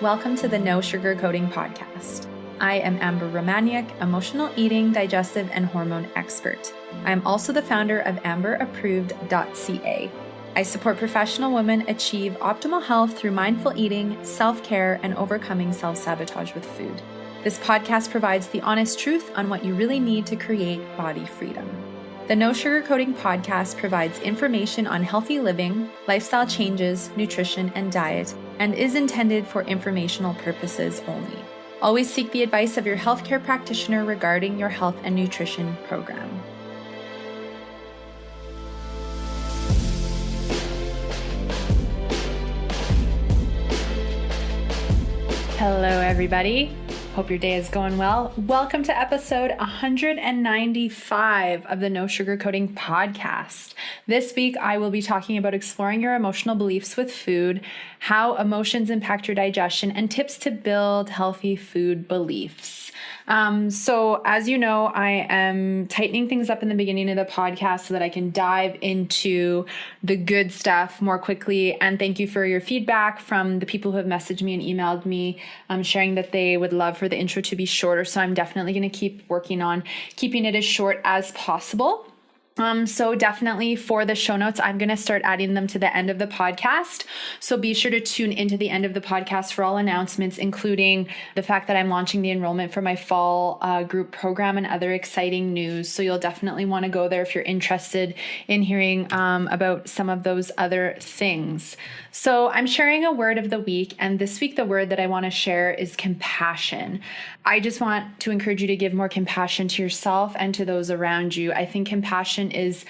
Welcome to the No Sugarcoating Podcast. I am Amber Romaniuk, emotional eating, digestive, and hormone expert. I am also the founder of amberapproved.ca. I support professional women achieve optimal health through mindful eating, self-care, and overcoming self-sabotage with food. This podcast provides the honest truth on what you really need to create body freedom. The No Sugarcoating Podcast provides information on healthy living, lifestyle changes, nutrition, and diet, and is intended for informational purposes only. Always seek the advice of your healthcare practitioner regarding your health and nutrition program. Hello, everybody. Hope your day is going well. Welcome to episode 195 of the No Sugarcoating Podcast. This week, I will be talking about exploring your emotional beliefs with food, how emotions impact your digestion, and tips to build healthy food beliefs. So as you know, I am tightening things up in the beginning of the podcast so that I can dive into the good stuff more quickly. And thank you for your feedback from the people who have messaged me and emailed me, sharing that they would love for the intro to be shorter. So I'm definitely going to keep working on keeping it as short as possible. So definitely for the show notes, I'm going to start adding them to the end of the podcast. So be sure to tune into the end of the podcast for all announcements, including the fact that I'm launching the enrollment for my fall group program and other exciting news. So you'll definitely want to go there if you're interested in hearing about some of those other things. So I'm sharing a word of the week, and this week the word that I want to share is compassion. I just want to encourage you to give more compassion to yourself and to those around you. I think compassion is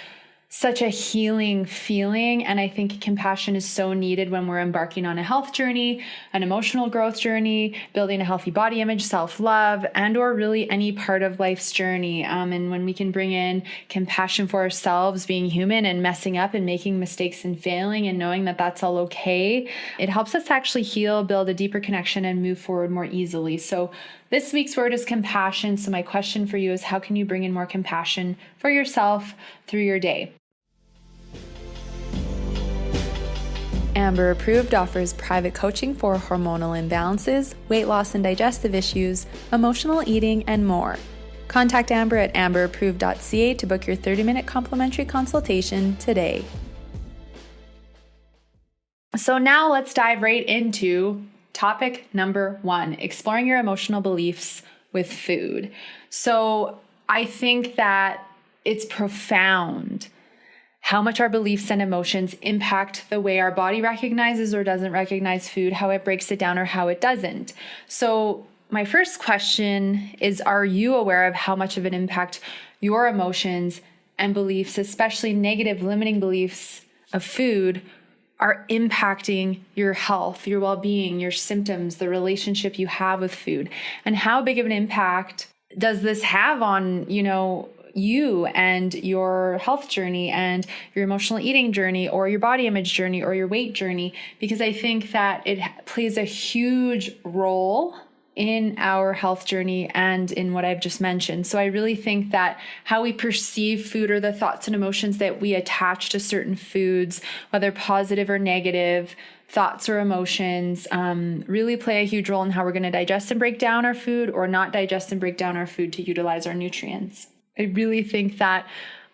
such a healing feeling, and I think compassion is so needed when we're embarking on a health journey, an emotional growth journey, building a healthy body image, self-love, and or really any part of life's journey. And when we can bring in compassion for ourselves, being human and messing up and making mistakes and failing and knowing that that's all okay, it helps us actually heal, build a deeper connection, and move forward more easily. So this week's word is compassion. So my question for you is, how can you bring in more compassion for yourself through your day? Amber Approved offers private coaching for hormonal imbalances, weight loss and digestive issues, emotional eating, and more. Contact Amber at amberapproved.ca to book your 30-minute complimentary consultation today. So now let's dive right into topic number 1, exploring your emotional beliefs with food. So I think that it's profound how much our beliefs and emotions impact the way our body recognizes or doesn't recognize food, how it breaks it down or how it doesn't. So my first question is, are you aware of how much of an impact your emotions and beliefs, especially negative limiting beliefs of food, are impacting your health, your well-being, your symptoms, the relationship you have with food? And how big of an impact does this have on, you and your health journey and your emotional eating journey or your body image journey or your weight journey? Because I think that it plays a huge role in our health journey and in what I've just mentioned. So I really think that how we perceive food or the thoughts and emotions that we attach to certain foods, whether positive or negative thoughts or emotions, really play a huge role in how we're going to digest and break down our food or not digest and break down our food to utilize our nutrients. I really think that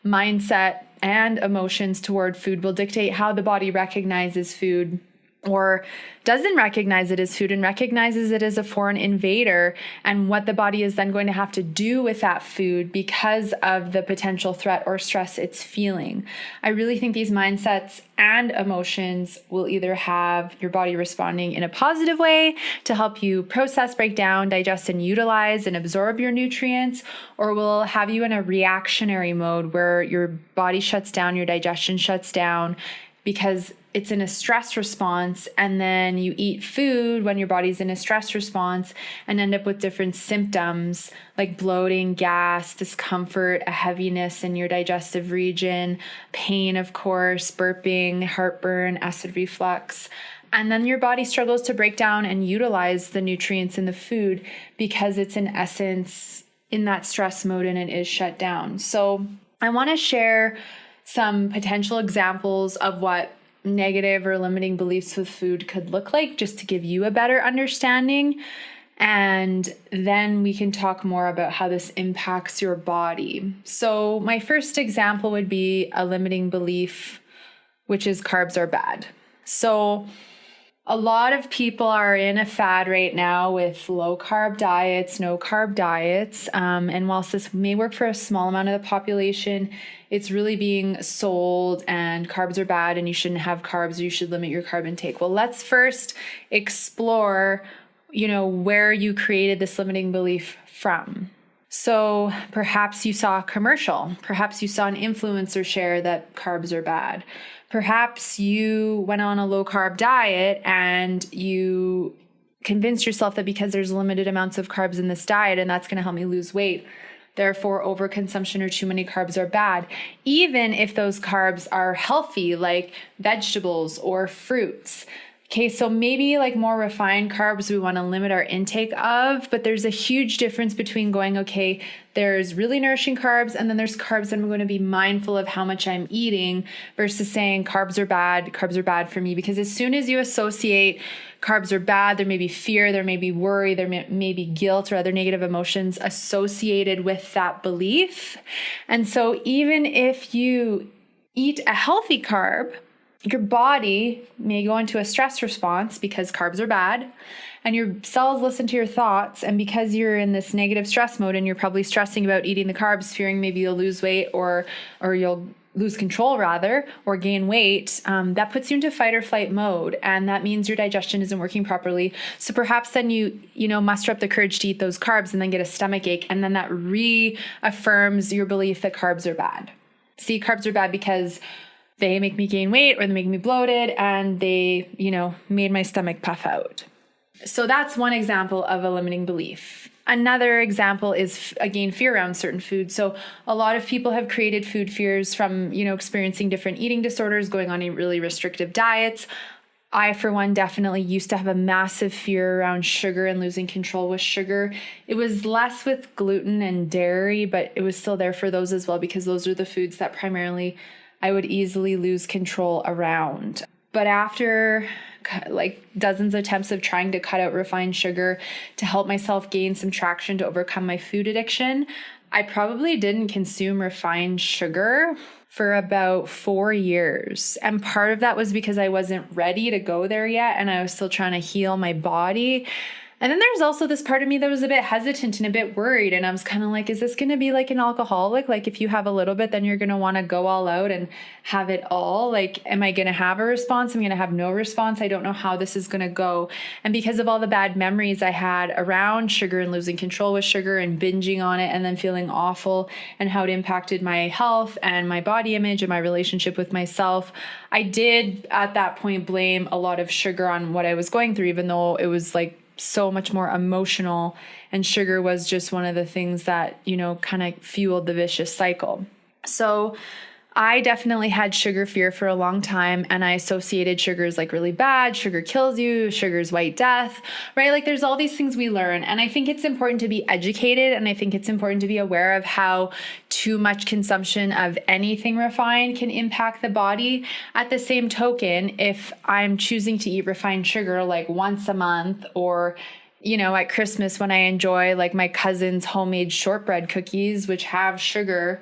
mindset and emotions toward food will dictate how the body recognizes food or doesn't recognize it as food and recognizes it as a foreign invader, and what the body is then going to have to do with that food because of the potential threat or stress it's feeling. I really think these mindsets and emotions will either have your body responding in a positive way to help you process, break down, digest, and utilize and absorb your nutrients, or will have you in a reactionary mode where your body shuts down, your digestion shuts down, because it's in a stress response, and then you eat food when your body's in a stress response and end up with different symptoms like bloating, gas, discomfort, a heaviness in your digestive region, pain, of course, burping, heartburn, acid reflux. And then your body struggles to break down and utilize the nutrients in the food because it's in essence in that stress mode and it is shut down. So I want to share some potential examples of what negative or limiting beliefs with food could look like, just to give you a better understanding. And then we can talk more about how this impacts your body. So my first example would be a limiting belief, which is carbs are bad. So a lot of people are in a fad right now with low carb diets, no carb diets. And whilst this may work for a small amount of the population, it's really being sold and carbs are bad and you shouldn't have carbs or you should limit your carb intake. Well, let's first explore where you created this limiting belief from. So perhaps you saw a commercial, perhaps you saw an influencer share that carbs are bad. Perhaps you went on a low carb diet and you convinced yourself that because there's limited amounts of carbs in this diet and that's going to help me lose weight, therefore overconsumption or too many carbs are bad, even if those carbs are healthy, like vegetables or fruits. Okay, so maybe like more refined carbs we want to limit our intake of, but there's a huge difference between going, okay, there's really nourishing carbs and then there's carbs that I'm going to be mindful of how much I'm eating versus saying carbs are bad for me. Because as soon as you associate carbs are bad, there may be fear, there may be worry, there may be guilt or other negative emotions associated with that belief. And so even if you eat a healthy carb, your body may go into a stress response because carbs are bad, and your cells listen to your thoughts. And because you're in this negative stress mode and you're probably stressing about eating the carbs, fearing maybe you'll lose weight or you'll lose control rather, or gain weight, that puts you into fight or flight mode. And that means your digestion isn't working properly. So perhaps then you muster up the courage to eat those carbs and then get a stomach ache. And then that reaffirms your belief that carbs are bad. See, carbs are bad because they make me gain weight or they make me bloated and they, made my stomach puff out. So that's one example of a limiting belief. Another example is, again, fear around certain foods. So a lot of people have created food fears from, experiencing different eating disorders, going on really restrictive diets. I, for one, definitely used to have a massive fear around sugar and losing control with sugar. It was less with gluten and dairy, but it was still there for those as well, because those are the foods that primarily I would easily lose control around. But after like dozens of attempts of trying to cut out refined sugar to help myself gain some traction to overcome my food addiction, I probably didn't consume refined sugar for about 4 years. And part of that was because I wasn't ready to go there yet, and I was still trying to heal my body. And then there's also this part of me that was a bit hesitant and a bit worried. And I was kind of like, is this going to be like an alcoholic? Like if you have a little bit, then you're going to want to go all out and have it all. Like, am I going to have a response? I'm going to have no response. I don't know how this is going to go. And because of all the bad memories I had around sugar and losing control with sugar and binging on it and then feeling awful and how it impacted my health and my body image and my relationship with myself, I did at that point blame a lot of sugar on what I was going through, even though it was like so much more emotional, and sugar was just one of the things that, kind of fueled the vicious cycle. So I definitely had sugar fear for a long time, and I associated sugar as like really bad. Sugar kills you. Sugar's white death, right? Like there's all these things we learn. And I think it's important to be educated. And I think it's important to be aware of how too much consumption of anything refined can impact the body. At the same token, if I'm choosing to eat refined sugar like once a month, or at Christmas when I enjoy like my cousin's homemade shortbread cookies, which have sugar,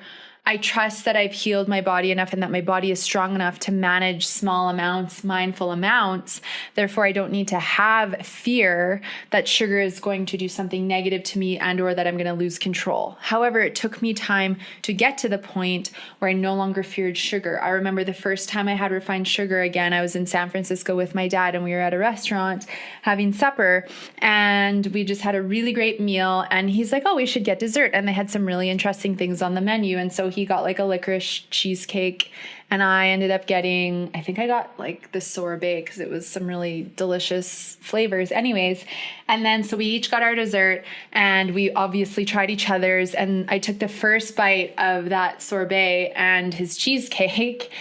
I trust that I've healed my body enough and that my body is strong enough to manage small amounts, mindful amounts. Therefore, I don't need to have fear that sugar is going to do something negative to me and or that I'm going to lose control. However, it took me time to get to the point where I no longer feared sugar. I remember the first time I had refined sugar again, I was in San Francisco with my dad and we were at a restaurant having supper, and we just had a really great meal, and he's like, oh, we should get dessert. And they had some really interesting things on the menu. And so he got like a licorice cheesecake, and I ended up getting, I think I got like the sorbet because it was some really delicious flavors anyways. And then so we each got our dessert, and we obviously tried each other's, and I took the first bite of that sorbet and his cheesecake.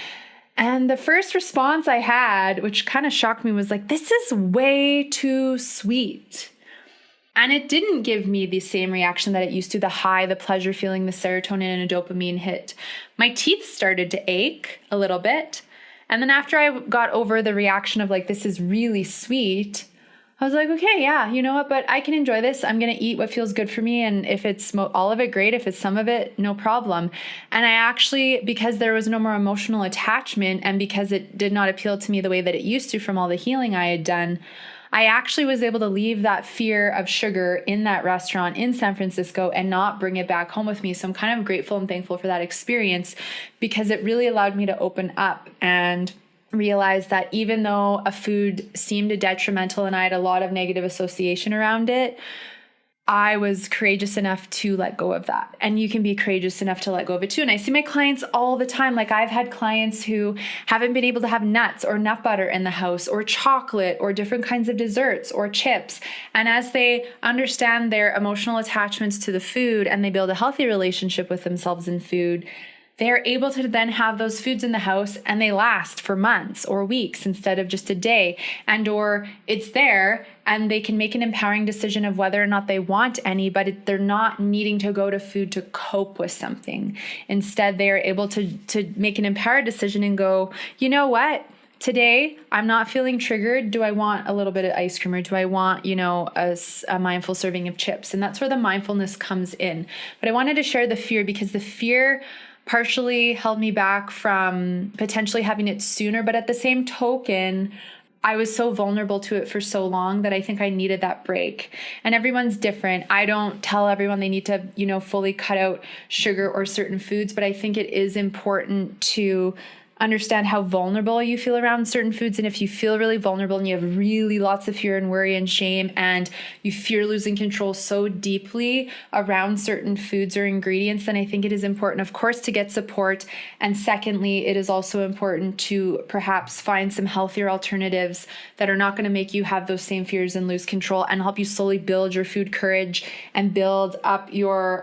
And the first response I had, which kind of shocked me, was like, this is way too sweet. And it didn't give me the same reaction that it used to, the high, the pleasure feeling, the serotonin and a dopamine hit. My teeth started to ache a little bit. And then after I got over the reaction of like, this is really sweet, I was like, okay, yeah, you know what? But I can enjoy this. I'm going to eat what feels good for me. And if it's all of it, great. If it's some of it, no problem. And I actually, because there was no more emotional attachment and because it did not appeal to me the way that it used to from all the healing I had done, I actually was able to leave that fear of sugar in that restaurant in San Francisco and not bring it back home with me. So I'm kind of grateful and thankful for that experience because it really allowed me to open up and realize that even though a food seemed detrimental and I had a lot of negative association around it, I was courageous enough to let go of that. And you can be courageous enough to let go of it too. And I see my clients all the time. Like I've had clients who haven't been able to have nuts or nut butter in the house or chocolate or different kinds of desserts or chips. And as they understand their emotional attachments to the food and they build a healthy relationship with themselves in food, they're able to then have those foods in the house and they last for months or weeks instead of just a day, and or it's there and they can make an empowering decision of whether or not they want any, but they're not needing to go to food to cope with something. Instead, they are able to make an empowered decision and go, you know what? Today, I'm not feeling triggered. Do I want a little bit of ice cream or do I want, a mindful serving of chips? And that's where the mindfulness comes in. But I wanted to share the fear because the fear partially held me back from potentially having it sooner. But at the same token, I was so vulnerable to it for so long that I think I needed that break. And everyone's different. I don't tell everyone they need to, fully cut out sugar or certain foods, but I think it is important to understand how vulnerable you feel around certain foods. And if you feel really vulnerable and you have really lots of fear and worry and shame and you fear losing control so deeply around certain foods or ingredients, then I think it is important, of course, to get support. And secondly, it is also important to perhaps find some healthier alternatives that are not going to make you have those same fears and lose control and help you slowly build your food courage and build up your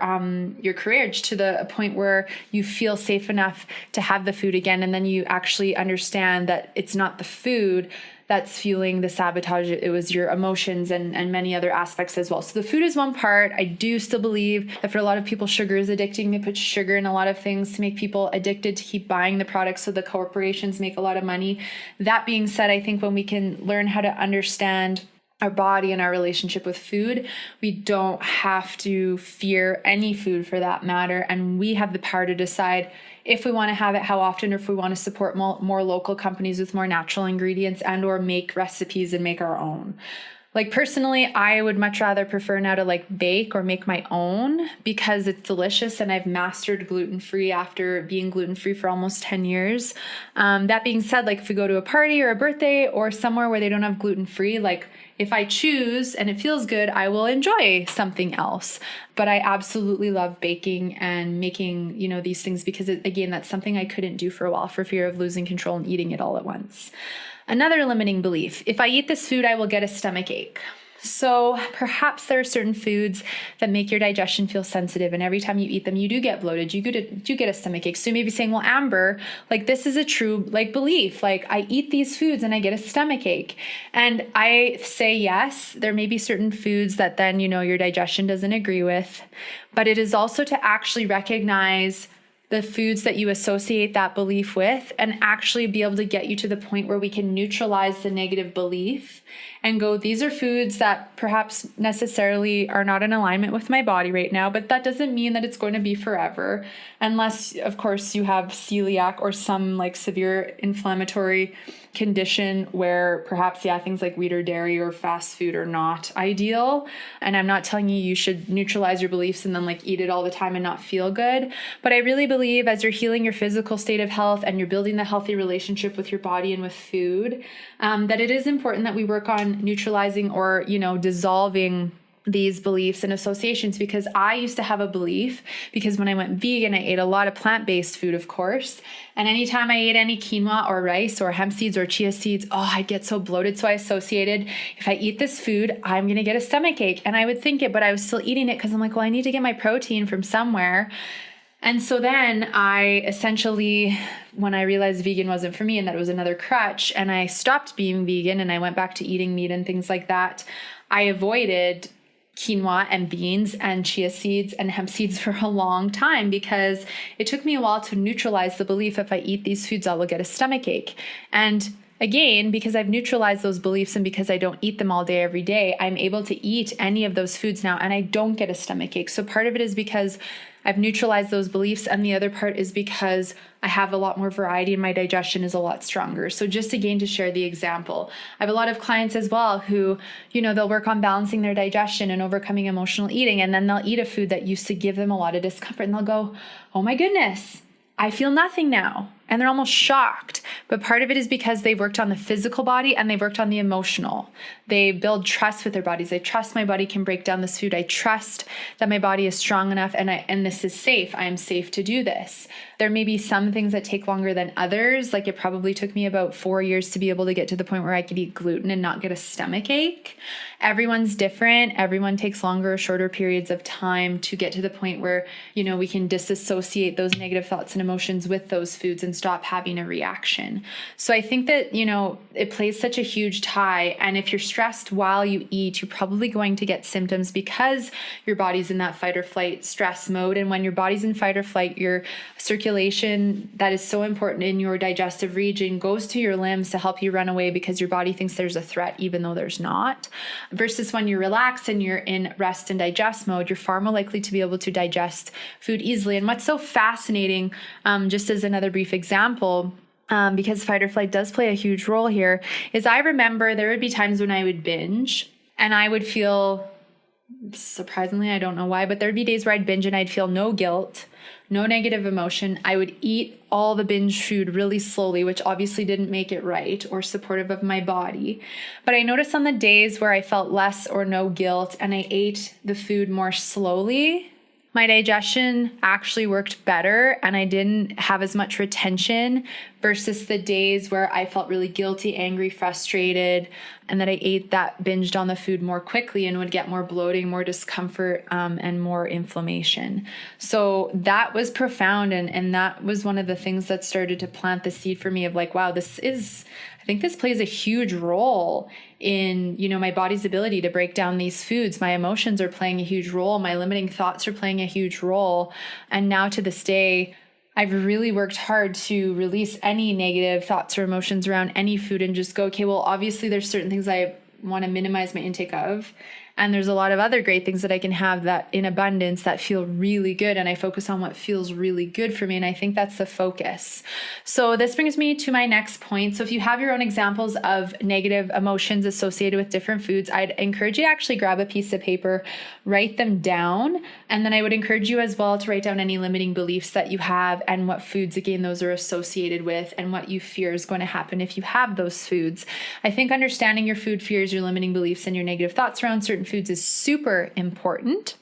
courage to the point where you feel safe enough to have the food again. And then you actually understand that it's not the food that's fueling the sabotage. It was your emotions and many other aspects as well. So the food is one part. I do still believe that for a lot of people, sugar is addicting. They put sugar in a lot of things to make people addicted to keep buying the products so the corporations make a lot of money. That being said, I think when we can learn how to understand our body and our relationship with food, we don't have to fear any food for that matter. And we have the power to decide if we want to have it, how often, or if we want to support more local companies with more natural ingredients and or make recipes and make our own. Like personally, I would much rather prefer now to like bake or make my own because it's delicious and I've mastered gluten-free after being gluten-free for almost 10 years. That being said, like if we go to a party or a birthday or somewhere where they don't have gluten-free, like if I choose and it feels good, I will enjoy something else. But I absolutely love baking and making, these things because again, that's something I couldn't do for a while for fear of losing control and eating it all at once. Another limiting belief: if I eat this food, I will get a stomach ache. So perhaps there are certain foods that make your digestion feel sensitive. And every time you eat them, you do get bloated. You do get a stomach ache. So you may be saying, well, Amber, like this is a true belief. Like I eat these foods and I get a stomach ache. And I say, yes, there may be certain foods that then, your digestion doesn't agree with. But it is also to actually recognize the foods that you associate that belief with and actually be able to get you to the point where we can neutralize the negative belief and go, these are foods that perhaps necessarily are not in alignment with my body right now, but that doesn't mean that it's going to be forever, unless, of course, you have celiac or some severe inflammatory condition where perhaps, things like wheat or dairy or fast food are not ideal. And I'm not telling you should neutralize your beliefs and then eat it all the time and not feel good. But I really believe as you're healing your physical state of health and you're building the healthy relationship with your body and with food, that it is important that we work on neutralizing or, dissolving these beliefs and associations, because I used to have a belief, because when I went vegan, I ate a lot of plant-based food, of course. And anytime I ate any quinoa or rice or hemp seeds or chia seeds, I'd get so bloated. So I associated, if I eat this food, I'm going to get a stomach ache. And I would think it, but I was still eating it because I'm like, well, I need to get my protein from somewhere. And so then I essentially, when I realized vegan wasn't for me and that it was another crutch, and I stopped being vegan and I went back to eating meat and things like that, I avoided quinoa and beans and chia seeds and hemp seeds for a long time, because it took me a while to neutralize the belief if I eat these foods, I will get a stomach ache. And again, because I've neutralized those beliefs and because I don't eat them all day, every day, I'm able to eat any of those foods now and I don't get a stomach ache. So part of it is because I've neutralized those beliefs, and the other part is because I have a lot more variety and my digestion is a lot stronger. So just again, to share the example, I have a lot of clients as well who, they'll work on balancing their digestion and overcoming emotional eating, and then they'll eat a food that used to give them a lot of discomfort and they'll go, oh my goodness, I feel nothing now. And they're almost shocked. But part of it is because they've worked on the physical body and they've worked on the emotional. They build trust with their bodies. They trust my body can break down this food. I trust that my body is strong enough and this is safe. I am safe to do this. There may be some things that take longer than others. Like it probably took me about 4 years to be able to get to the point where I could eat gluten and not get a stomach ache. Everyone's different. Everyone takes longer or shorter periods of time to get to the point where, we can disassociate those negative thoughts and emotions with those foods and stop having a reaction. So I think that, it plays such a huge tie. And if you're stressed while you eat, you're probably going to get symptoms because your body's in that fight or flight stress mode. And when your body's in fight or flight, your circulation that is so important in your digestive region goes to your limbs to help you run away because your body thinks there's a threat, even though there's not. Versus when you're relaxed and you're in rest and digest mode, you're far more likely to be able to digest food easily. And what's so fascinating, just as another brief example, because fight or flight does play a huge role here, is I remember there would be times when I would binge and I would feel, surprisingly, I don't know why, but there'd be days where I'd binge and I'd feel no guilt, no negative emotion. I would eat all the binge food really slowly, which obviously didn't make it right or supportive of my body. But I noticed on the days where I felt less or no guilt and I ate the food more slowly, my digestion actually worked better and I didn't have as much retention versus the days where I felt really guilty, angry, frustrated, and that I ate that binged on the food more quickly and would get more bloating, more discomfort, and more inflammation. So that was profound. And that was one of the things that started to plant the seed for me of like, wow, I think this plays a huge role in, my body's ability to break down these foods. My emotions are playing a huge role. My limiting thoughts are playing a huge role. And now to this day, I've really worked hard to release any negative thoughts or emotions around any food and just go, okay, well, obviously there's certain things I want to minimize my intake of. And there's a lot of other great things that I can have that in abundance that feel really good. And I focus on what feels really good for me. And I think that's the focus. So this brings me to my next point. So if you have your own examples of negative emotions associated with different foods, I'd encourage you to actually grab a piece of paper, write them down. And then I would encourage you as well to write down any limiting beliefs that you have and what foods, again, those are associated with and what you fear is going to happen if you have those foods. I think understanding your food fears, your limiting beliefs, and your negative thoughts around certain foods is super important.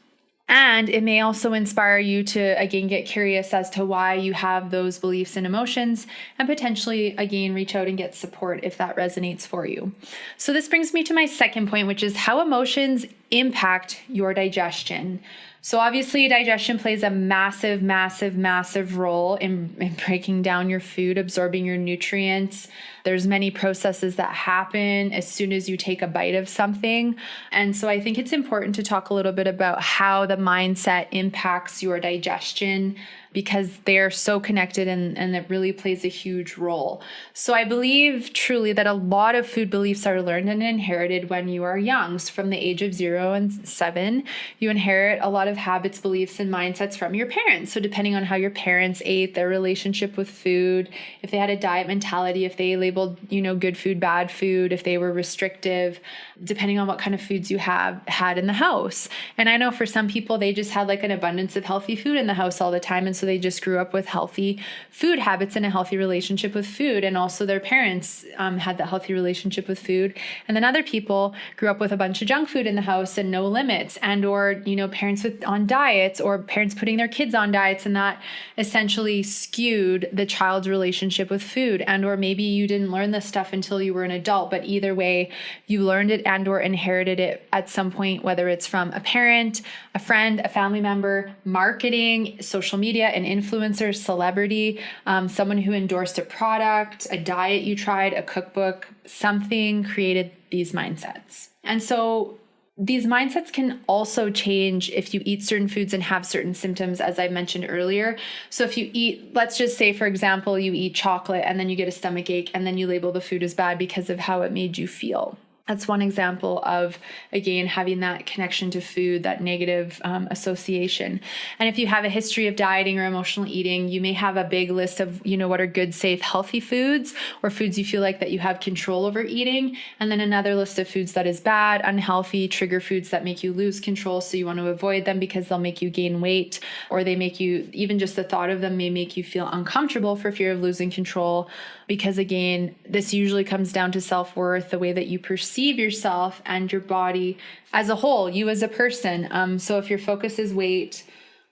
And it may also inspire you to, again, get curious as to why you have those beliefs and emotions and potentially, again, reach out and get support if that resonates for you. So this brings me to my second point, which is how emotions impact your digestion. So obviously digestion plays a massive, massive, massive role in breaking down your food, absorbing your nutrients. There's many processes that happen as soon as you take a bite of something. And so I think it's important to talk a little bit about how the mindset impacts your digestion, because they're so connected and it really plays a huge role. So I believe truly that a lot of food beliefs are learned and inherited when you are young. So from the age of 0 and 7, you inherit a lot of habits, beliefs, and mindsets from your parents. So depending on how your parents ate, their relationship with food, if they had a diet mentality, if they labeled, good food, bad food, if they were restrictive, depending on what kind of foods you had in the house. And I know for some people, they just had like an abundance of healthy food in the house all the time. And so they just grew up with healthy food habits and a healthy relationship with food. And also their parents had that healthy relationship with food. And then other people grew up with a bunch of junk food in the house and no limits, or parents on diets, or parents putting their kids on diets, and that essentially skewed the child's relationship with food. Or maybe you didn't learn this stuff until you were an adult, but either way, you learned it or inherited it at some point, whether it's from a parent, a friend, a family member, marketing, social media, an influencer, celebrity, someone who endorsed a product, a diet you tried, a cookbook, something created these mindsets. And so these mindsets can also change if you eat certain foods and have certain symptoms, as I mentioned earlier. So if you eat, let's just say, for example, you eat chocolate and then you get a stomach ache and then you label the food as bad because of how it made you feel. That's one example of, again, having that connection to food, that negative association. And if you have a history of dieting or emotional eating, you may have a big list of, what are good, safe, healthy foods, or foods you feel like that you have control over eating. And then another list of foods that is bad, unhealthy, trigger foods that make you lose control. So you want to avoid them because they'll make you gain weight, or they make you, even just the thought of them may make you feel uncomfortable for fear of losing control. Because again, this usually comes down to self-worth, the way that you perceive yourself and your body as a whole, you as a person. So if your focus is weight,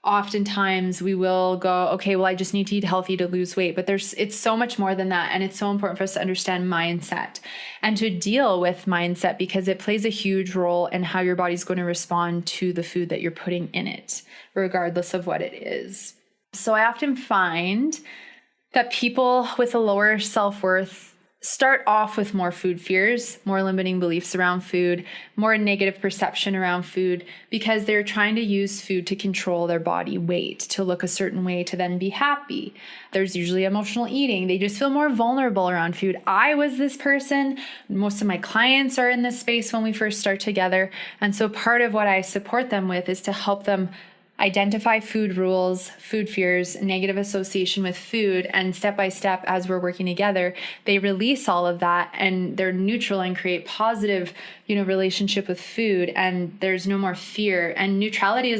oftentimes we will go, okay, well, I just need to eat healthy to lose weight. But it's so much more than that. And it's so important for us to understand mindset and to deal with mindset, because it plays a huge role in how your body's going to respond to the food that you're putting in it, regardless of what it is. So I often find that people with a lower self-worth start off with more food fears, more limiting beliefs around food, more negative perception around food, because they're trying to use food to control their body weight, to look a certain way, to then be happy. There's usually emotional eating. They just feel more vulnerable around food. I was this person. Most of my clients are in this space when we first start together. And so part of what I support them with is to help them identify food rules, food fears, negative association with food, and step by step, as we're working together, they release all of that and they're neutral and create positive, relationship with food. And there's no more fear. And neutrality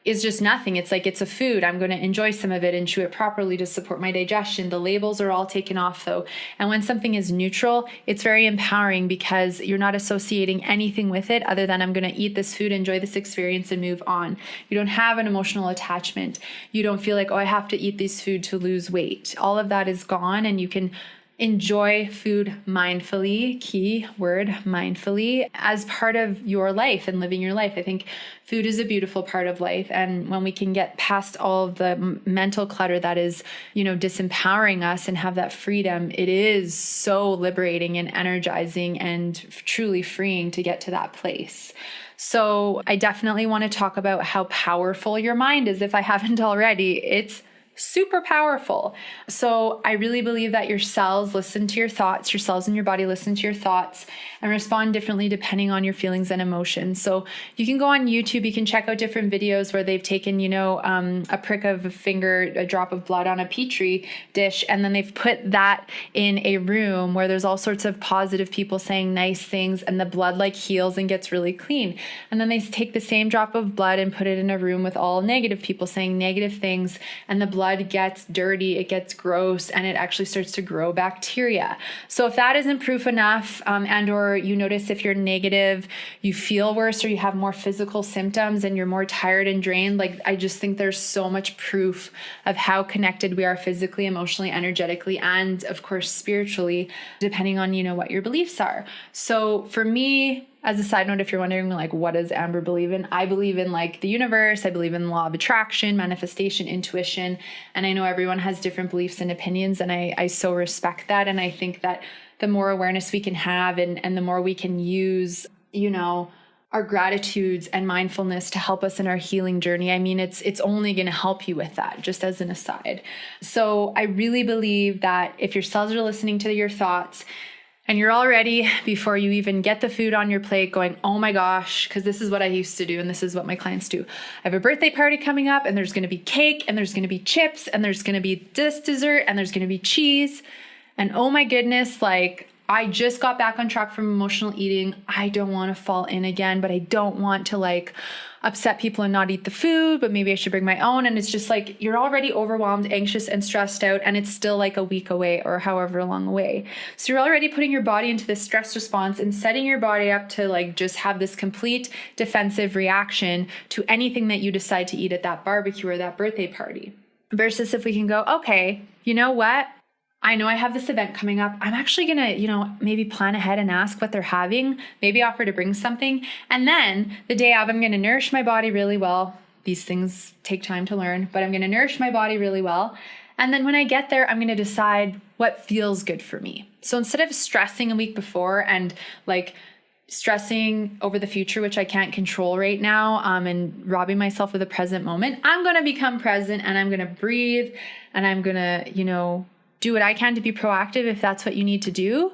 is just nothing. It's like, it's a food. I'm going to enjoy some of it and chew it properly to support my digestion. The labels are all taken off though. And when something is neutral, it's very empowering because you're not associating anything with it other than I'm going to eat this food, enjoy this experience, and move on. You don't have an emotional attachment. You don't feel like, oh, I have to eat this food to lose weight. All of that is gone, and you can enjoy food mindfully, key word, mindfully, as part of your life and living your life. I think food is a beautiful part of life. And when we can get past all of the mental clutter that is, disempowering us and have that freedom, it is so liberating and energizing and truly freeing to get to that place. So I definitely want to talk about how powerful your mind is. If I haven't already, it's super powerful. So I really believe that your cells listen to your thoughts, your cells in your body listen to your thoughts and respond differently depending on your feelings and emotions. So you can go on YouTube, you can check out different videos where they've taken, a prick of a finger, a drop of blood on a petri dish, and then they've put that in a room where there's all sorts of positive people saying nice things, and the blood heals and gets really clean. And then they take the same drop of blood and put it in a room with all negative people saying negative things, and the blood gets dirty, it gets gross, and it actually starts to grow bacteria. So if that isn't proof enough, and or you notice if you're negative, you feel worse, or you have more physical symptoms and you're more tired and drained, I just think there's so much proof of how connected we are physically, emotionally, energetically, and of course spiritually, depending on what your beliefs are. So for me, as a side note, if you're wondering, what does Amber believe in? I believe in the universe. I believe in the law of attraction, manifestation, intuition. And I know everyone has different beliefs and opinions, and I so respect that. And I think that the more awareness we can have and the more we can use, our gratitudes and mindfulness to help us in our healing journey. I mean, it's only going to help you with that, just as an aside. So I really believe that if your cells are listening to your thoughts, and you're already, before you even get the food on your plate, going, oh my gosh, because this is what I used to do and this is what my clients do. I have a birthday party coming up and there's going to be cake and there's going to be chips and there's going to be this dessert and there's going to be cheese. And oh my goodness, I just got back on track from emotional eating. I don't want to fall in again, but I don't want to upset people and not eat the food, but maybe I should bring my own. And it's just you're already overwhelmed, anxious, and stressed out, and it's still a week away or however long away. So you're already putting your body into this stress response and setting your body up to just have this complete defensive reaction to anything that you decide to eat at that barbecue or that birthday party. Versus if we can go, okay, you know what? I know I have this event coming up. I'm actually going to, maybe plan ahead and ask what they're having, maybe offer to bring something. And then the day of, I'm going to nourish my body really well. These things take time to learn, but I'm going to nourish my body really well. And then when I get there, I'm going to decide what feels good for me. So instead of stressing a week before and stressing over the future, which I can't control right now, and robbing myself of the present moment. I'm going to become present, and I'm going to breathe, and I'm going to, do what I can to be proactive if that's what you need to do.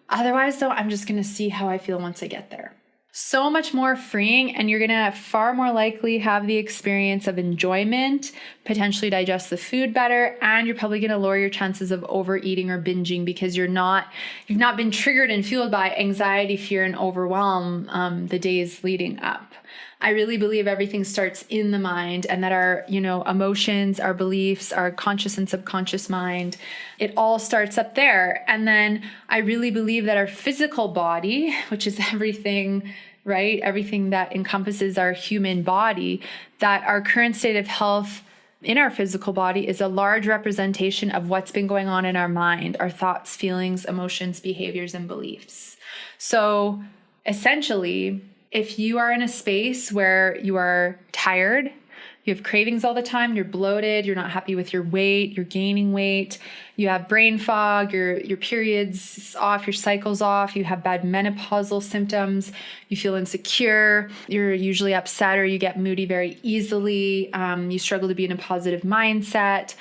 Otherwise, though, I'm just going to see how I feel once I get there. So much more freeing, and you're going to far more likely have the experience of enjoyment, potentially digest the food better, and you're probably going to lower your chances of overeating or binging because you've not been triggered and fueled by anxiety, fear, and overwhelm the days leading up. I really believe everything starts in the mind, and that our, emotions, our beliefs, our conscious and subconscious mind, it all starts up there. And then I really believe that our physical body, which is everything, right? Everything that encompasses our human body, that our current state of health in our physical body is a large representation of what's been going on in our mind, our thoughts, feelings, emotions, behaviors, and beliefs. So essentially, if you are in a space where you are tired, you have cravings all the time, you're bloated, you're not happy with your weight, you're gaining weight, you have brain fog, your period's off, your cycle's off, you have bad menopausal symptoms, you feel insecure, you're usually upset or you get moody very easily, you struggle to be in a positive mindset,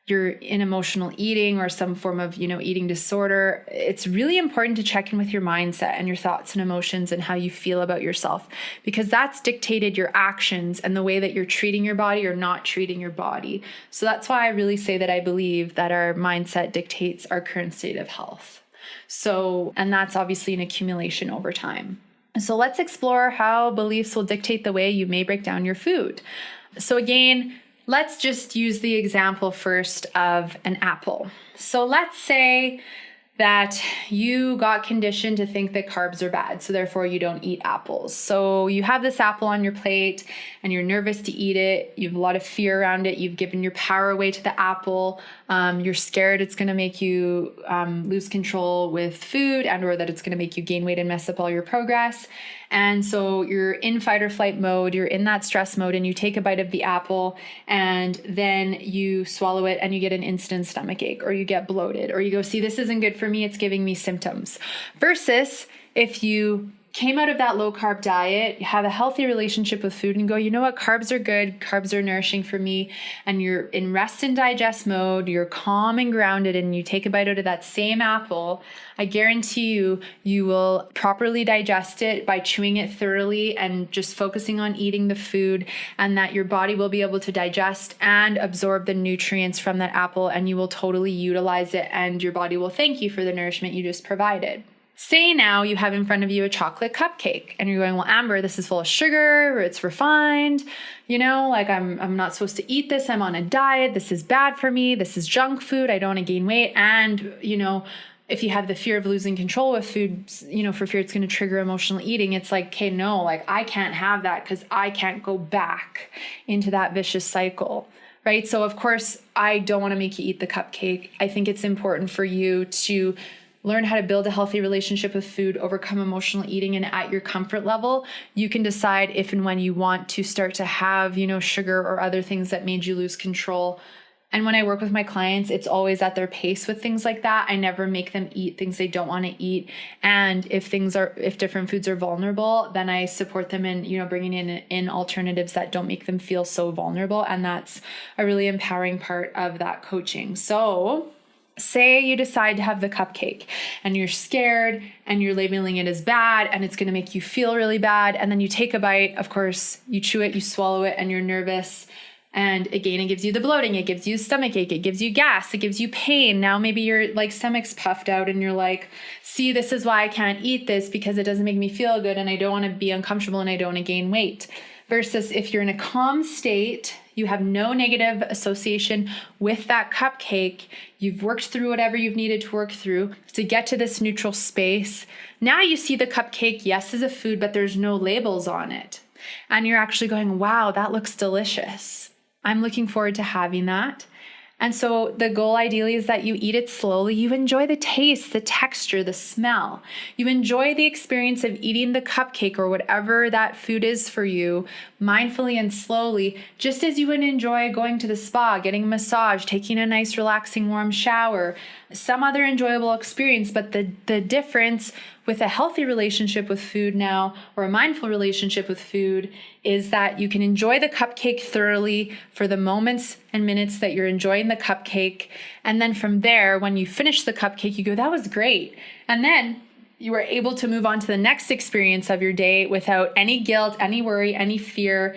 you're in emotional eating or some form of, eating disorder, it's really important to check in with your mindset and your thoughts and emotions and how you feel about yourself, because that's dictated your actions and the way that you're treating your body or not treating your body. So that's why I really say that I believe that our mindset dictates our current state of health. So, and that's obviously an accumulation over time. So let's explore how beliefs will dictate the way you may break down your food. So again, let's just use the example first of an apple. So let's say that you got conditioned to think that carbs are bad, so therefore you don't eat apples. So you have this apple on your plate and you're nervous to eat it. You have a lot of fear around it. You've given your power away to the apple. You're scared it's going to make you lose control with food, and or that it's going to make you gain weight and mess up all your progress. And so you're in fight or flight mode, you're in that stress mode, and you take a bite of the apple and then you swallow it and you get an instant stomach ache, or you get bloated, or you go, see, this isn't good for me, it's giving me symptoms. Versus if you came out of that low carb diet, you have a healthy relationship with food and go, you know what, carbs are good, carbs are nourishing for me, and you're in rest and digest mode, you're calm and grounded, and you take a bite out of that same apple, I guarantee you will properly digest it by chewing it thoroughly and just focusing on eating the food, and that your body will be able to digest and absorb the nutrients from that apple, and you will totally utilize it, and your body will thank you for the nourishment you just provided. Say now you have in front of you a chocolate cupcake and you're going, well, Amber, this is full of sugar, or it's refined, I'm not supposed to eat this. I'm on a diet. This is bad for me. This is junk food. I don't want to gain weight. And, if you have the fear of losing control with food, for fear it's going to trigger emotional eating, it's like, okay, no, I can't have that because I can't go back into that vicious cycle. Right? So of course, I don't want to make you eat the cupcake. I think it's important for you to learn how to build a healthy relationship with food, overcome emotional eating, and at your comfort level, you can decide if and when you want to start to have, sugar or other things that made you lose control. And when I work with my clients, it's always at their pace with things like that. I never make them eat things they don't want to eat. And if different foods are vulnerable, then I support them in, bringing in alternatives that don't make them feel so vulnerable. And that's a really empowering part of that coaching. So say you decide to have the cupcake and you're scared and you're labeling it as bad and it's going to make you feel really bad. And then you take a bite, of course, you chew it, you swallow it, and you're nervous. And again, it gives you the bloating, it gives you stomach ache, it gives you gas, it gives you pain. Now maybe your stomach's puffed out and you're like, see, this is why I can't eat this, because it doesn't make me feel good and I don't want to be uncomfortable and I don't want to gain weight. Versus if you're in a calm state, you have no negative association with that cupcake, you've worked through whatever you've needed to work through to get to this neutral space. Now you see the cupcake, yes, as a food, but there's no labels on it. And you're actually going, wow, that looks delicious. I'm looking forward to having that. And so the goal ideally is that you eat it slowly. You enjoy the taste, the texture, the smell. You enjoy the experience of eating the cupcake or whatever that food is for you, mindfully and slowly, just as you would enjoy going to the spa, getting a massage, taking a nice relaxing warm shower, some other enjoyable experience. But the difference with a healthy relationship with food now, or a mindful relationship with food, is that you can enjoy the cupcake thoroughly for the moments and minutes that you're enjoying the cupcake. And then from there, when you finish the cupcake, you go, that was great. And then you are able to move on to the next experience of your day without any guilt, any worry, any fear,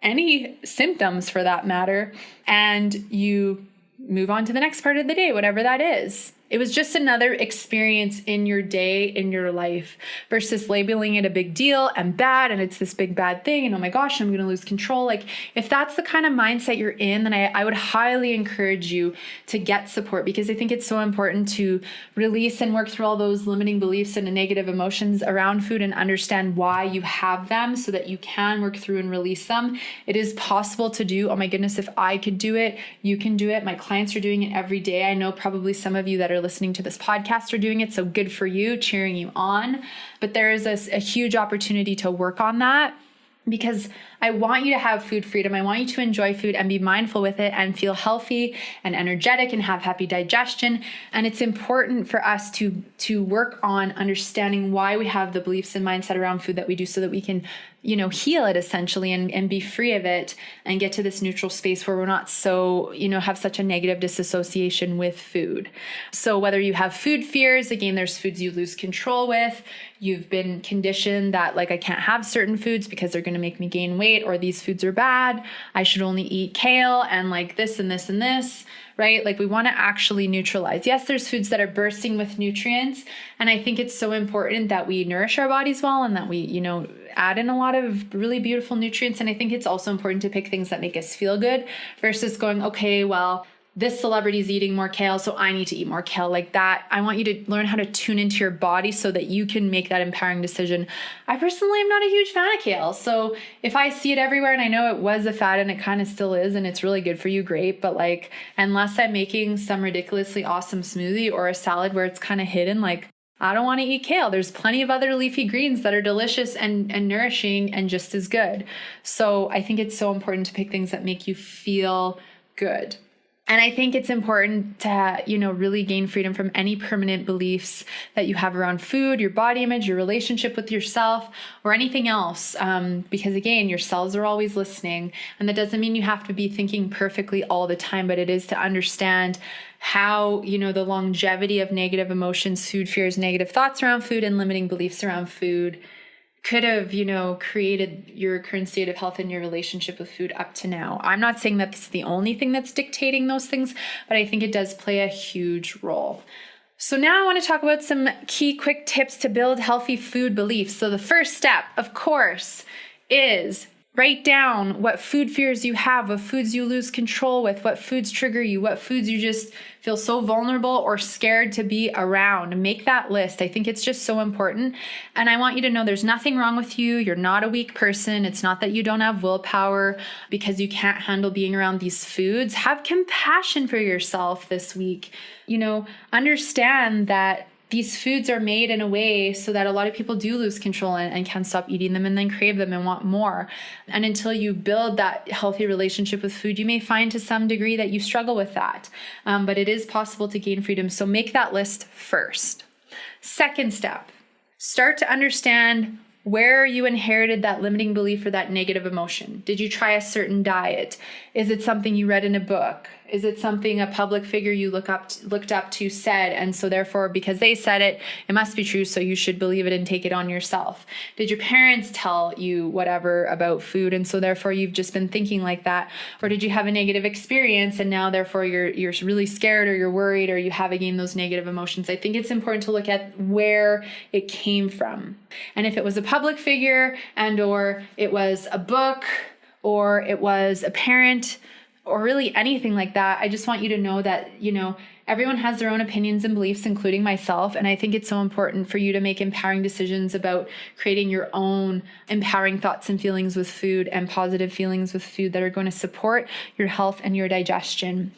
any symptoms for that matter. And you move on to the next part of the day, whatever that is. It was just another experience in your day, in your life, versus labeling it a big deal and bad, and it's this big bad thing, and oh my gosh, I'm going to lose control. Like, if that's the kind of mindset you're in, then I would highly encourage you to get support, because I think it's so important to release and work through all those limiting beliefs and negative emotions around food and understand why you have them so that you can work through and release them. It is possible to do. Oh my goodness, if I could do it, you can do it. My clients are doing it every day. I know probably some of you that are listening to this podcast are doing it, so good for you, cheering you on. But there is a huge opportunity to work on that, because I want you to have food freedom. I want you to enjoy food and be mindful with it and feel healthy and energetic and have happy digestion. And it's important for us to work on understanding why we have the beliefs and mindset around food that we do, so that we can, heal it essentially and be free of it and get to this neutral space where we're not so, have such a negative disassociation with food. So whether you have food fears, again, there's foods you lose control with. You've been conditioned that I can't have certain foods because they're going to make me gain weight, or these foods are bad. I should only eat kale and this and this and this, right? We want to actually neutralize. Yes, there's foods that are bursting with nutrients. And I think it's so important that we nourish our bodies well and that we, add in a lot of really beautiful nutrients. And I think it's also important to pick things that make us feel good versus going, okay, well, this celebrity is eating more kale, so I need to eat more kale. Like that, I want you to learn how to tune into your body so that you can make that empowering decision. I personally am not a huge fan of kale. So if I see it everywhere, and I know it was a fad and it kind of still is, and it's really good for you, great. But unless I'm making some ridiculously awesome smoothie or a salad where it's kind of hidden, I don't want to eat kale. There's plenty of other leafy greens that are delicious and nourishing and just as good. So I think it's so important to pick things that make you feel good. And I think it's important to, really gain freedom from any permanent beliefs that you have around food, your body image, your relationship with yourself, or anything else. Because again, your cells are always listening. And that doesn't mean you have to be thinking perfectly all the time, but it is to understand how, the longevity of negative emotions, food fears, negative thoughts around food, and limiting beliefs around food could have, created your current state of health in your relationship with food up to now. I'm not saying that it's the only thing that's dictating those things, but I think it does play a huge role. So now I want to talk about some key quick tips to build healthy food beliefs. So the first step, of course, is write down what food fears you have, what foods you lose control with, what foods trigger you, what foods you just feel so vulnerable or scared to be around. Make that list. I think it's just so important. And I want you to know there's nothing wrong with you. You're not a weak person. It's not that you don't have willpower because you can't handle being around these foods. Have compassion for yourself this week. Understand that these foods are made in a way so that a lot of people do lose control and can't stop eating them and then crave them and want more. And until you build that healthy relationship with food, you may find to some degree that you struggle with that. But it is possible to gain freedom. So make that list first. Second step, start to understand where you inherited that limiting belief or that negative emotion. Did you try a certain diet? Is it something you read in a book? Is it something a public figure you looked up to said, and so therefore because they said it, it must be true, so you should believe it and take it on yourself? Did your parents tell you whatever about food, and so therefore you've just been thinking like that? Or did you have a negative experience and now therefore you're really scared or you're worried or you have again those negative emotions? I think it's important to look at where it came from. And if it was a public figure and or it was a book or it was a parent or really anything like that, I just want you to know that, everyone has their own opinions and beliefs, including myself. And I think it's so important for you to make empowering decisions about creating your own empowering thoughts and feelings with food and positive feelings with food that are going to support your health and your digestion.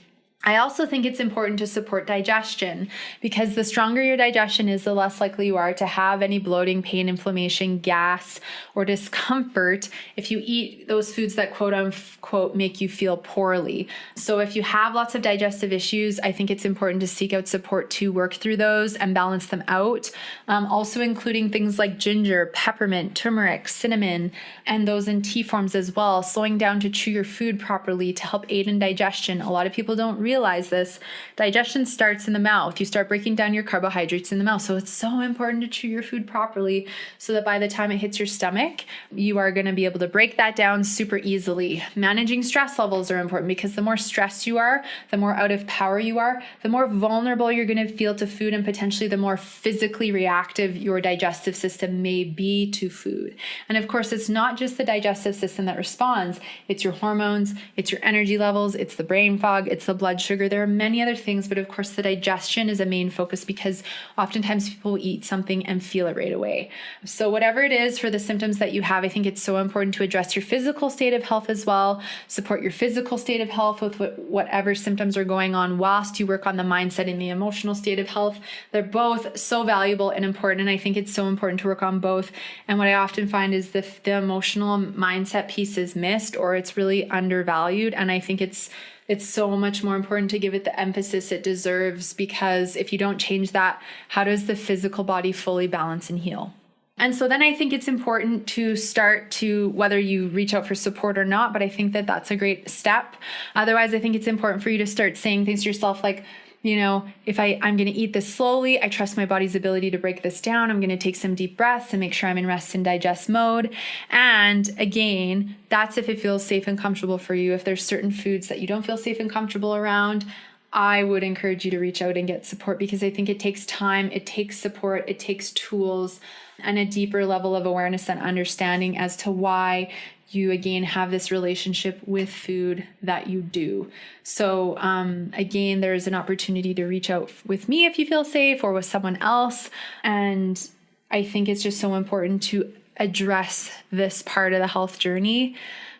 I also think it's important to support digestion, because the stronger your digestion is, the less likely you are to have any bloating, pain, inflammation, gas, or discomfort if you eat those foods that quote unquote make you feel poorly. So if you have lots of digestive issues, I think it's important to seek out support to work through those and balance them out. Also including things like ginger, peppermint, turmeric, cinnamon, and those in tea forms as well. Slowing down to chew your food properly to help aid in digestion. A lot of people don't realize this. Digestion starts in the mouth. You start breaking down your carbohydrates in the mouth. So it's so important to chew your food properly so that by the time it hits your stomach, you are going to be able to break that down super easily. Managing stress levels are important, because the more stressed you are, the more out of power you are, the more vulnerable you're going to feel to food, and potentially the more physically reactive your digestive system may be to food. And of course, it's not just the digestive system that responds. It's your hormones, it's your energy levels, it's the brain fog, it's the blood sugar. There are many other things, but of course the digestion is a main focus, because oftentimes people eat something and feel it right away. So whatever it is for the symptoms that you have, I think it's so important to address your physical state of health as well. Support your physical state of health with whatever symptoms are going on, whilst you work on the mindset and the emotional state of health. They're both so valuable and important, and I think it's so important to work on both. And what I often find is the emotional mindset piece is missed, or it's really undervalued, and I think it's so much more important to give it the emphasis it deserves, because if you don't change that, how does the physical body fully balance and heal? And so then I think it's important to start to, whether you reach out for support or not, but I think that that's a great step. Otherwise, I think it's important for you to start saying things to yourself like, if I'm going to eat this slowly, I trust my body's ability to break this down. I'm going to take some deep breaths and make sure I'm in rest and digest mode. And again, that's if it feels safe and comfortable for you. If there's certain foods that you don't feel safe and comfortable around, I would encourage you to reach out and get support, because I think it takes time, it takes support, it takes tools, and a deeper level of awareness and understanding as to why you again have this relationship with food that you do. So again, there's an opportunity to reach out with me if you feel safe, or with someone else. And I think it's just so important to address this part of the health journey,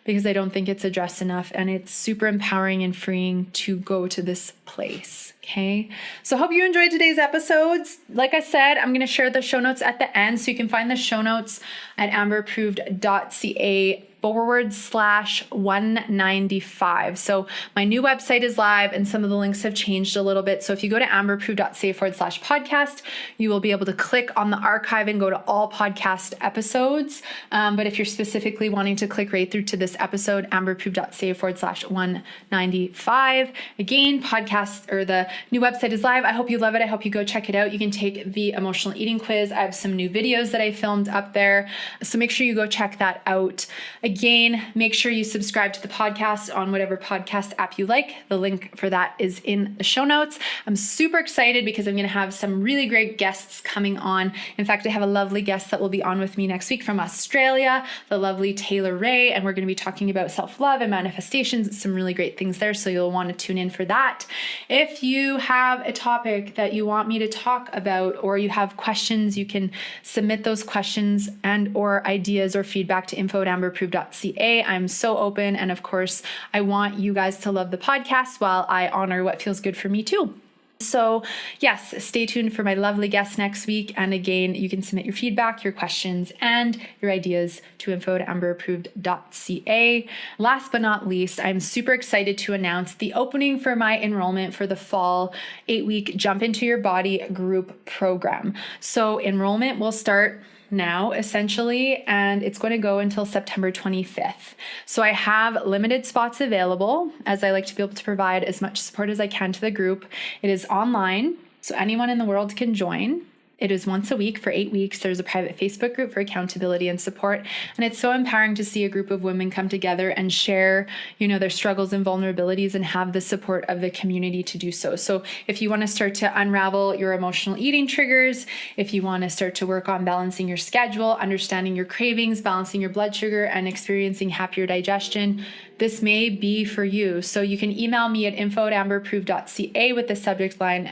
because I don't think it's addressed enough, and it's super empowering and freeing to go to this place. Okay. So I hope you enjoyed today's episodes. Like I said, I'm going to share the show notes at the end. So you can find the show notes at amberapproved.ca /195. So my new website is live, and some of the links have changed a little bit. So if you go to amberapproved.ca /podcast, you will be able to click on the archive and go to all podcast episodes. But if you're specifically wanting to click right through to this episode, amberapproved.ca /195. Again, podcast, or the new website is live. I hope you love it. I hope you go check it out. You can take the emotional eating quiz. I have some new videos that I filmed up there. So make sure you go check that out. Again, make sure you subscribe to the podcast on whatever podcast app you like. The link for that is in the show notes. I'm super excited because I'm going to have some really great guests coming on. In fact, I have a lovely guest that will be on with me next week from Australia, the lovely Taylor Ray, and we're going to be talking about self-love and manifestations, some really great things there. So you'll want to tune in for that. If you have a topic that you want me to talk about, or you have questions, you can submit those questions and or ideas or feedback to info@amberapproved.ca. I'm so open. And of course, I want you guys to love the podcast while I honor what feels good for me too. So yes, stay tuned for my lovely guest next week. And again, you can submit your feedback, your questions, and your ideas to info@amberapproved.ca. Last but not least, I'm super excited to announce the opening for my enrollment for the fall 8-week Jump Into Your Body group program. So enrollment will start now, essentially, and it's going to go until September 25th. So I have limited spots available, as I like to be able to provide as much support as I can to the group. It is online, so anyone in the world can join. It is once a week for 8 weeks. There's a private Facebook group for accountability and support. And it's so empowering to see a group of women come together and share, their struggles and vulnerabilities, and have the support of the community to do so. So if you want to start to unravel your emotional eating triggers, if you want to start to work on balancing your schedule, understanding your cravings, balancing your blood sugar, and experiencing happier digestion, this may be for you. So you can email me at info@amberapproved.ca with the subject line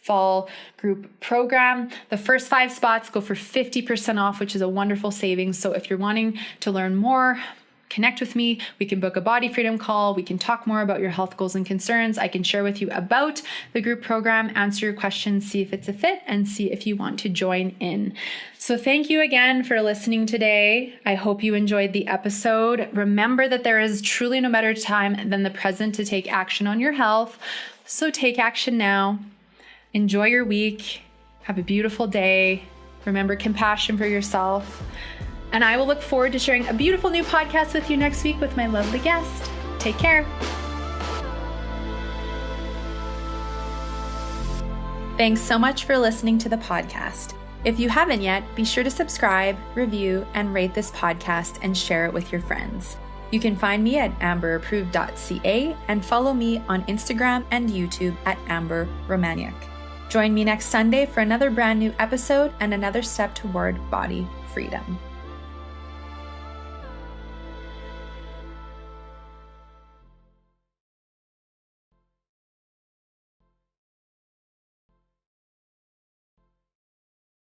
Fall Group Program. The first 5 spots go for 50% off, which is a wonderful savings. So if you're wanting to learn more, connect with me. We can book a body freedom call. We can talk more about your health goals and concerns. I can share with you about the group program, answer your questions, see if it's a fit, and see if you want to join in. So thank you again for listening today. I hope you enjoyed the episode. Remember that there is truly no better time than the present to take action on your health. So take action now. Enjoy your week. Have a beautiful day. Remember compassion for yourself. And I will look forward to sharing a beautiful new podcast with you next week with my lovely guest. Take care. Thanks so much for listening to the podcast. If you haven't yet, be sure to subscribe, review, and rate this podcast and share it with your friends. You can find me at amberapproved.ca and follow me on Instagram and YouTube at Amber Romaniuk. Join me next Sunday for another brand new episode and another step toward body freedom.